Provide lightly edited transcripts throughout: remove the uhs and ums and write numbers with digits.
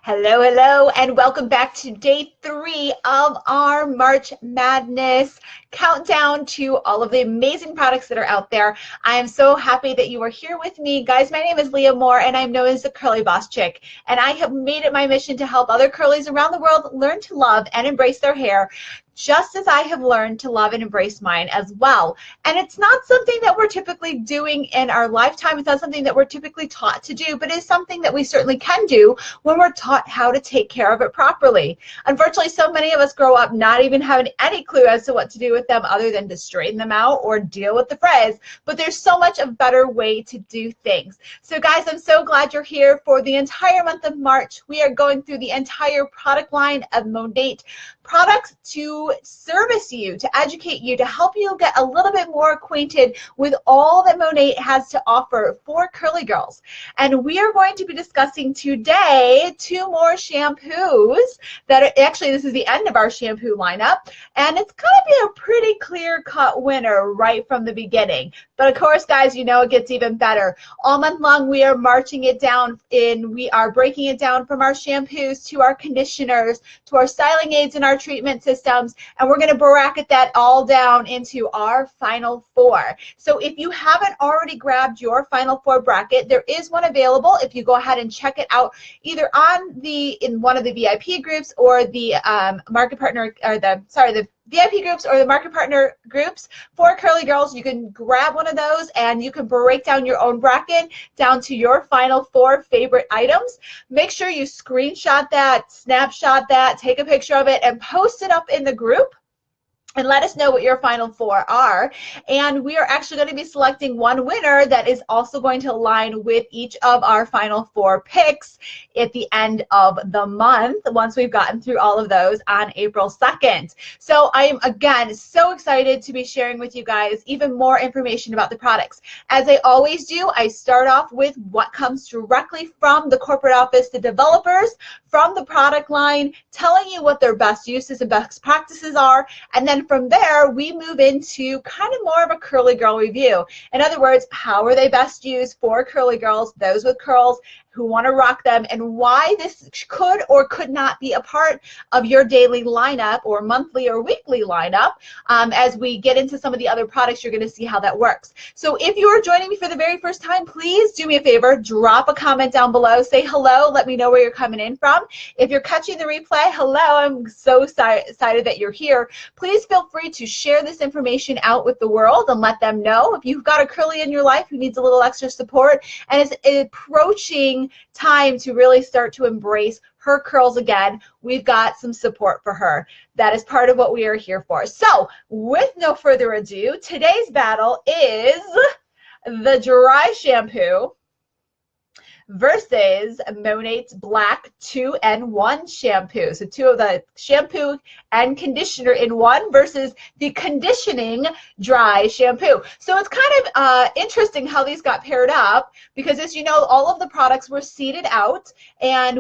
Hello, hello, and welcome back to day 3 of our March Madness countdown to all of the amazing products that are out there. I am so happy that you are here with me. Guys, my name is Leah Moore, and I'm known as the Curly Boss Chick, and I have made it my mission to help other curlies around the world learn to love and embrace their hair, just as I have learned to love and embrace mine as well. And it's not something that we're typically doing in our lifetime. It's not something that we're typically taught to do, but it's something that we certainly can do when we're taught how to take care of it properly. Unfortunately, so many of us grow up not even having any clue as to what to do with them other than to straighten them out or deal with the frizz, but there's so much a better way to do things. So guys, I'm so glad you're here for the entire month of March. We are going through the entire product line of Monat products to service you, to educate you, to help you get a little bit more acquainted with all that Monat has to offer for curly girls. And we are going to be discussing today 2 more shampoos that are, actually this is the end of our shampoo lineup, and it's going to be a pretty clear-cut winner right from the beginning. But of course, guys, you know it gets even better. All month long, we are marching it down we are breaking it down from our shampoos to our conditioners, to our styling aids and our treatment systems, and we're going to bracket that all down into our final 4. So if you haven't already grabbed your final 4 bracket, there is one available if you go ahead and check it out either in one of the VIP groups or the market partner, or the VIP groups or the market partner groups for curly girls. You can grab one of those and you can break down your own bracket down to your final 4 favorite items. Make sure you screenshot that, snapshot that, take a picture of it, and post it up in the group. And let us know what your final 4 are. And we are actually going to be selecting one winner that is also going to align with each of our final 4 picks at the end of the month, once we've gotten through all of those on April 2nd. So I am, again, so excited to be sharing with you guys even more information about the products. As I always do, I start off with what comes directly from the corporate office, the developers, from the product line, telling you what their best uses and best practices are, and then from there, we move into kind of more of a curly girl review. In other words, how are they best used for curly girls, those with curls who want to rock them, and why this could or could not be a part of your daily lineup or monthly or weekly lineup. As we get into some of the other products, you're going to see how that works. So if you are joining me for the very first time, please do me a favor, drop a comment down below, say hello, let me know where you're coming in from. If you're catching the replay, hello, I'm so excited that you're here. Please feel free to share this information out with the world and let them know. If you've got a curly in your life who needs a little extra support and is approaching time to really start to embrace her curls again, we've got some support for her. That is part of what we are here for. So with no further ado, today's battle is the dry shampoo versus Monat's Black 2-in-1 shampoo. So 2 of the shampoo and conditioner in one versus the conditioning dry shampoo. So it's kind of interesting how these got paired up, because as you know, all of the products were seeded out, and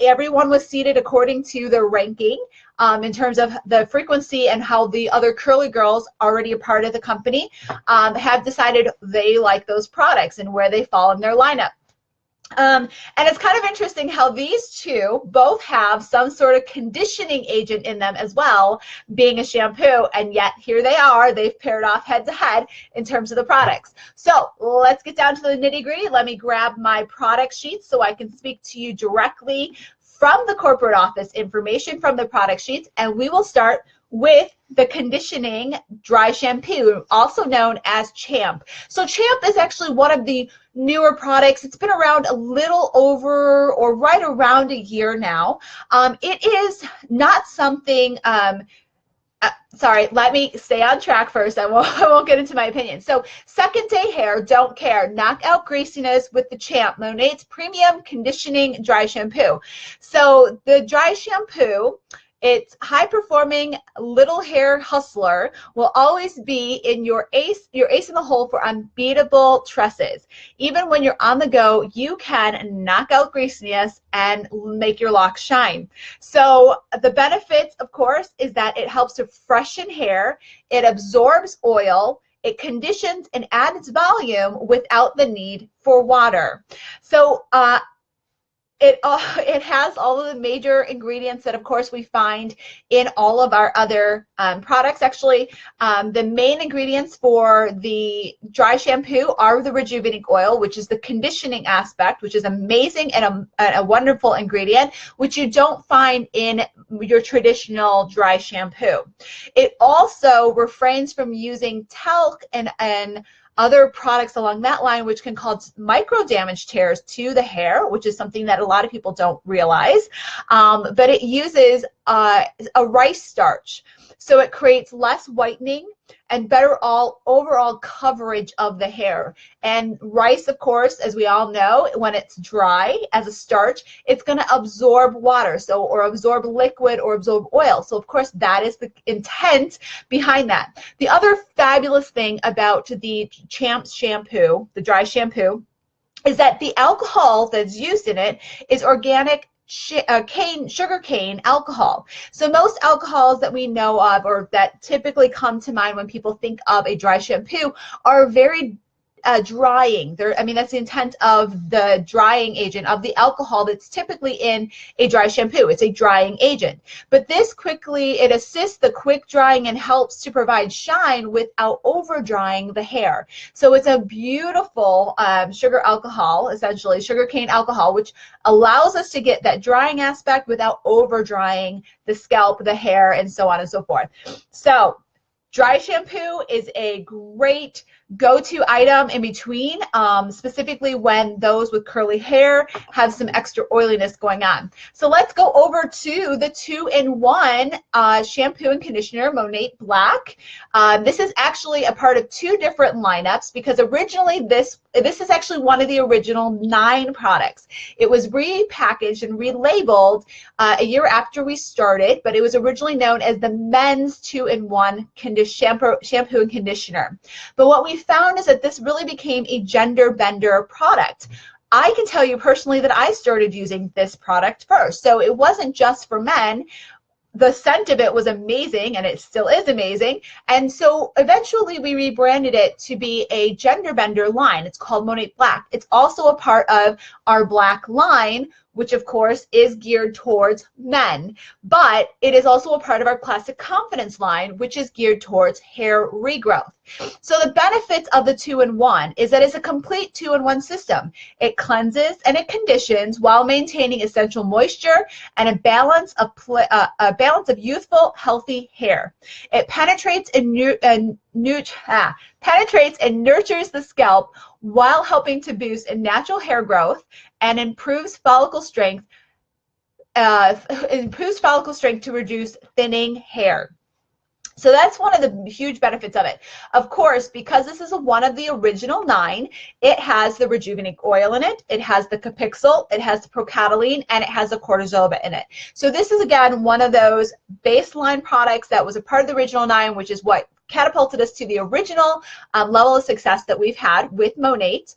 everyone was seeded according to their ranking. In terms of the frequency and how the other curly girls already a part of the company have decided they like those products and where they fall in their lineup. And it's kind of interesting how these 2 both have some sort of conditioning agent in them as well, being a shampoo, and yet here they are, they've paired off head to head in terms of the products. So let's get down to the nitty-gritty. Let me grab my product sheets so I can speak to you directly from the corporate office information from the product sheets, and we will start with the conditioning dry shampoo, also known as Champ. So Champ is actually one of the newer products. It's been around a little over or right around a year now. It is not something, sorry, let me stay on track first. I won't get into my opinion. So second day hair, don't care. Knock out greasiness with the Champ, Monat's premium conditioning dry shampoo. So the dry shampoo, it's high-performing little hair hustler, will always be in your ace in the hole for unbeatable tresses. Even when you're on the go, you can knock out greasiness and make your locks shine. So the benefits, of course, is that it helps to freshen hair, it absorbs oil, it conditions and adds volume without the need for water. So It has all of the major ingredients that, of course, we find in all of our other products. Actually, the main ingredients for the dry shampoo are the rejuvenating oil, which is the conditioning aspect, which is amazing and a wonderful ingredient, which you don't find in your traditional dry shampoo. It also refrains from using talc and other products along that line, which can cause micro damage tears to the hair, which is something that a lot of people don't realize. But it uses a rice starch, so it creates less whitening and better overall coverage of the hair. And rice, of course, as we all know, when it's dry as a starch, it's going to absorb water, or absorb liquid or absorb oil. So of course that is the intent behind that. The other fabulous thing about the Champs shampoo, the dry shampoo, is that the alcohol that's used in it is organic sugar cane alcohol. So most alcohols that we know of, or that typically come to mind when people think of a dry shampoo, are very drying. That's the intent of the drying agent, of the alcohol that's typically in a dry shampoo. It's a drying agent. But this it assists the quick drying and helps to provide shine without over drying the hair. So it's a beautiful sugar alcohol, essentially sugar cane alcohol, which allows us to get that drying aspect without over drying the scalp, the hair, and so on and so forth. So dry shampoo is a great go-to item in between, specifically when those with curly hair have some extra oiliness going on. So let's go over to the 2-in-1 shampoo and conditioner, Monat Black. This is actually a part of two different lineups, because originally this is actually one of the original 9 products. It was repackaged and relabeled a year after we started, but it was originally known as the men's 2-in-1 shampoo and conditioner. But what we found is that this really became a gender bender product. I can tell you personally that I started using this product first. So it wasn't just for men. The scent of it was amazing, and it still is amazing. And so eventually we rebranded it to be a gender bender line. It's called Monat Black. It's also a part of our black line, which of course is geared towards men, but it is also a part of our Classic Confidence line, which is geared towards hair regrowth. So the benefits of the 2-in-1 is that it's a complete 2-in-1 system. It cleanses and it conditions while maintaining essential moisture and a balance of youthful, healthy hair. It penetrates and nurtures the scalp while helping to boost a natural hair growth and improves follicle strength to reduce thinning hair. So that's one of the huge benefits of it. Of course, because this is one of the original 9, it has the rejuvenating oil in it, it has the Capixyl, it has the Procataline, and it has the cortisol in it. So this is, again, one of those baseline products that was a part of the original 9, which is what catapulted us to the original level of success that we've had with Monat.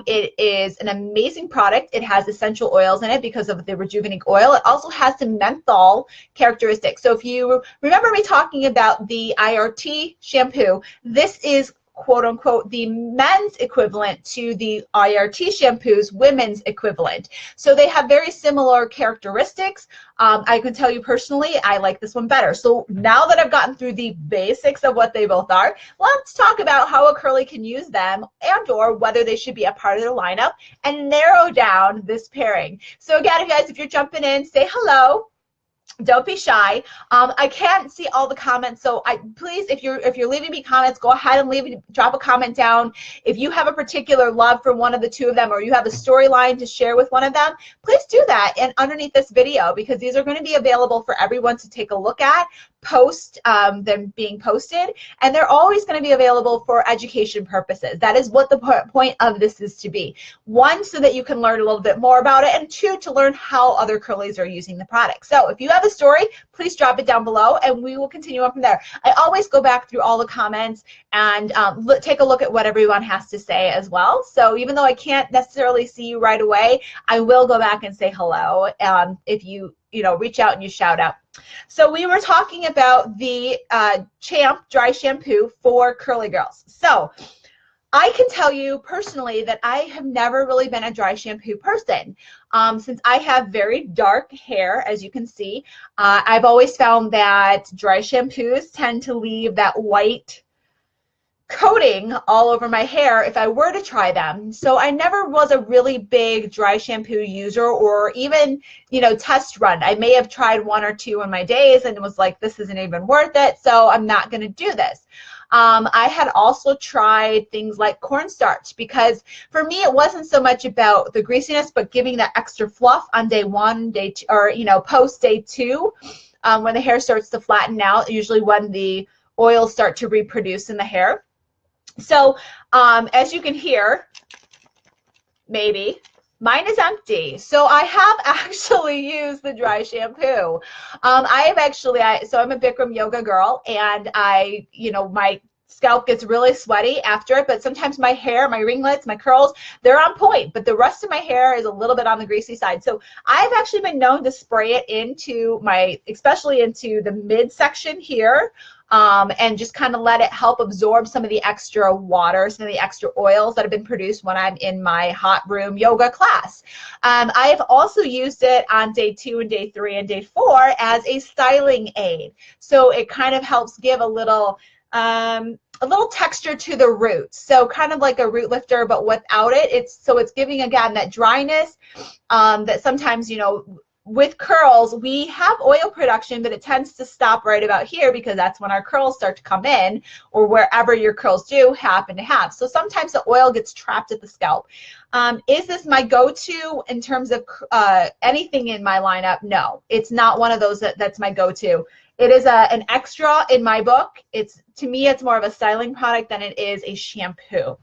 It is an amazing product. It has essential oils in it because of the rejuvenating oil. It also has some menthol characteristics. So if you remember me talking about the IRT shampoo, this is quote unquote the men's equivalent to the IRT shampoo's women's equivalent. So they have very similar characteristics. I can tell you personally, I like this one better. So now that I've gotten through the basics of what they both are, let's talk about how a curly can use them, and or whether they should be a part of their lineup, and narrow down this pairing. So again, if you're jumping in, say hello. Don't be shy. I can't see all the comments, so please, if you're leaving me comments, go ahead and drop a comment down. If you have a particular love for one of the two of them, or you have a storyline to share with one of them, please do that and underneath this video, because these are going to be available for everyone to take a look at post them being posted, and they're always going to be available for education purposes. That is what the point of this is to be. 1, so that you can learn a little bit more about it, and 2, to learn how other curlies are using the product. So if you have a story, please drop it down below, and we will continue on from there. I always go back through all the comments and take a look at what everyone has to say as well. So even though I can't necessarily see you right away, I will go back and say hello if you reach out and you shout out. So we were talking about the Champ dry shampoo for curly girls. So I can tell you personally that I have never really been a dry shampoo person. Since I have very dark hair, as you can see, I've always found that dry shampoos tend to leave that white coating all over my hair if I were to try them. So I never was a really big dry shampoo user, or even, test run. I may have tried one or two in my days and was like, this isn't even worth it, so I'm not going to do this. I had also tried things like cornstarch, because for me it wasn't so much about the greasiness, but giving that extra fluff on day one, day two, or post day two, when the hair starts to flatten out, usually when the oils start to reproduce in the hair. So as you can hear, maybe, mine is empty. So I have actually used the dry shampoo. So I'm a Bikram yoga girl, and my scalp gets really sweaty after it, but sometimes my hair, my ringlets, my curls, they're on point, but the rest of my hair is a little bit on the greasy side. So I've actually been known to spray it especially into the midsection here, and just kind of let it help absorb some of the extra water, some of the extra oils that have been produced when I'm in my hot room yoga class. I've also used it on day 2 and day 3 and day 4 as a styling aid. So it kind of helps give a little texture to the roots. So kind of like a root lifter, but without it. It's giving, again, that dryness that sometimes, with curls, we have oil production, but it tends to stop right about here because that's when our curls start to come in, or wherever your curls do happen to have. So sometimes the oil gets trapped at the scalp. Is this my go-to in terms of anything in my lineup? No, it's not one of those that's my go-to. It is an extra in my book. To me, it's more of a styling product than it is a shampoo.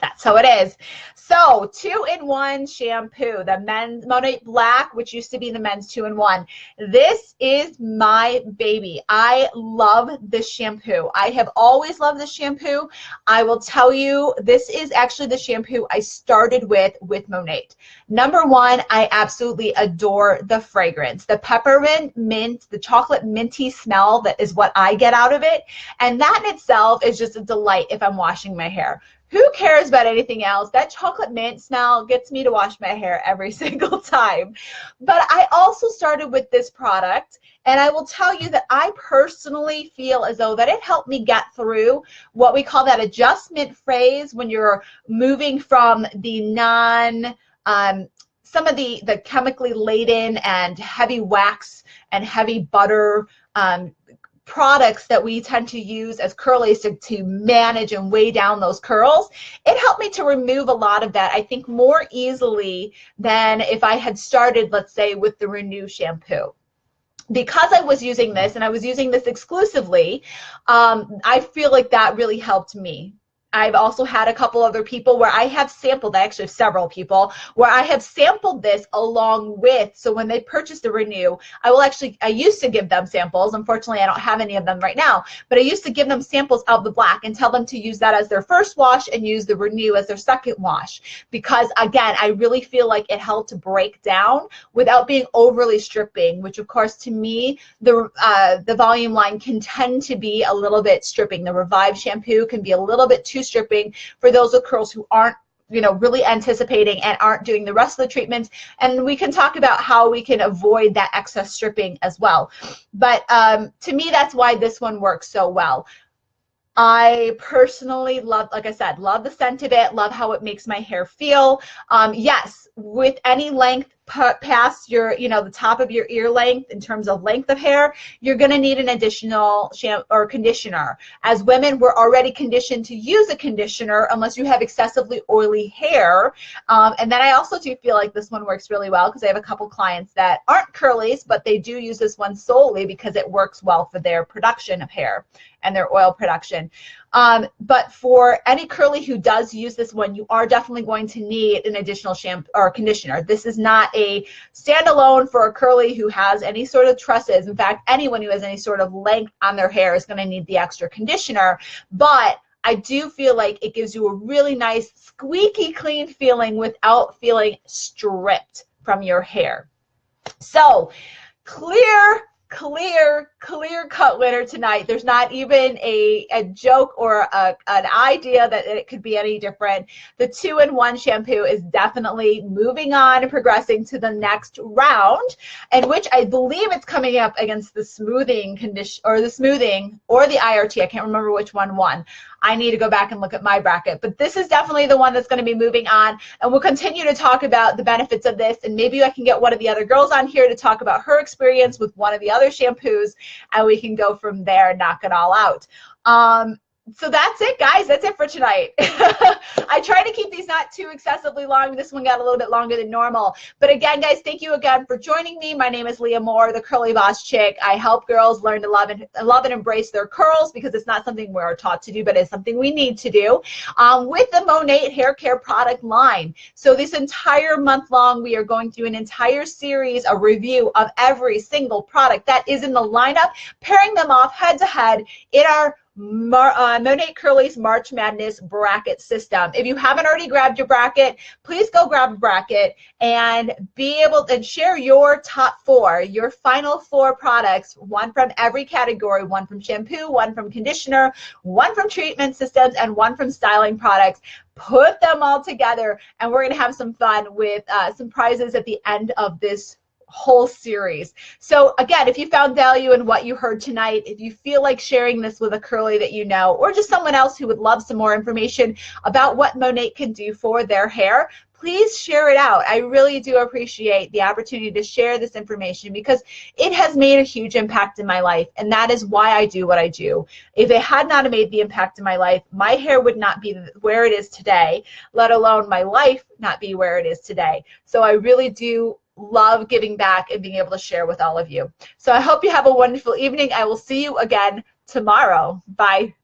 That's how it is. So 2-in-1 shampoo, the men's Monat Black, which used to be the men's 2-in-1. This is my baby. I love this shampoo. I have always loved this shampoo. I will tell you, this is actually the shampoo I started with Monat. Number one, I absolutely adore the fragrance. The peppermint mint, the chocolate minty smell, that is what I get out of it. And that in itself is just a delight if I'm washing my hair. Who cares about anything else? That chocolate mint smell gets me to wash my hair every single time. But I also started with this product, and I will tell you that I personally feel as though that it helped me get through what we call that adjustment phase, when you're moving from the some of the chemically laden and heavy wax and heavy butter products that we tend to use as curlies to manage and weigh down those curls. It helped me to remove a lot of that, I think, more easily than if I had started, let's say, with the Renew shampoo. Because I was using this, and I was using this exclusively, I feel like that really helped me. I've also had a couple other people where I have sampled, actually several people, where I have sampled this along with, so when they purchase the Renew, I used to give them samples. Unfortunately, I don't have any of them right now, but I used to give them samples of the black and tell them to use that as their first wash and use the Renew as their second wash. Because again, I really feel like it helped to break down without being overly stripping, which of course to me, the volume line can tend to be a little bit stripping. The Revive shampoo can be a little bit too stripping for those with curls who aren't really anticipating and aren't doing the rest of the treatments. And we can talk about how we can avoid that excess stripping as well. But to me, that's why this one works so well. I personally love, like I said, love the scent of it, love how it makes my hair feel. Yes, with any length past your, the top of your ear length in terms of length of hair, you're going to need an additional shampoo or conditioner. As women, we're already conditioned to use a conditioner unless you have excessively oily hair. And then I also do feel like this one works really well because I have a couple clients that aren't curlies, but they do use this one solely because it works well for their production of hair and their oil production. But for any curly who does use this one, you are definitely going to need an additional shampoo or conditioner. This is not a standalone for a curly who has any sort of tresses. In fact, anyone who has any sort of length on their hair is going to need the extra conditioner. But I do feel like it gives you a really nice, squeaky clean feeling without feeling stripped from your hair. So clear clear cut winner tonight. There's not even a joke or an idea that it could be any different. The 2-in-1 shampoo is definitely moving on and progressing to the next round, in which I believe it's coming up against the smoothing condition, or the smoothing, or the IRT. I can't remember which one won. I need to go back and look at my bracket, but this is definitely the one that's going to be moving on, and we'll continue to talk about the benefits of this, and maybe I can get one of the other girls on here to talk about her experience with one of the other shampoos, and we can go from there and knock it all out. So that's it, guys. That's it for tonight. I try to keep these not too excessively long. This one got a little bit longer than normal. But again, guys, thank you again for joining me. My name is Leah Moore, the Curly Boss Chick. I help girls learn to love and embrace their curls, because it's not something we're taught to do, but it's something we need to do, with the Monat hair care product line. So this entire month long, we are going through an entire series, a review of every single product that is in the lineup, pairing them off head to head in our Monat Curly's March Madness bracket system. If you haven't already grabbed your bracket, please go grab a bracket and be able to share your top four, your final four products, one from every category, one from shampoo, one from conditioner, one from treatment systems, and one from styling products. Put them all together, and we're going to have some fun with some prizes at the end of this whole series. So again, if you found value in what you heard tonight, if you feel like sharing this with a curly that you know, or just someone else who would love some more information about what Monat can do for their hair, please share it out. I really do appreciate the opportunity to share this information, because it has made a huge impact in my life, and that is why I do what I do. If it had not made the impact in my life, my hair would not be where it is today, let alone my life not be where it is today. So I really do love giving back and being able to share with all of you. So I hope you have a wonderful evening. I will see you again tomorrow. Bye.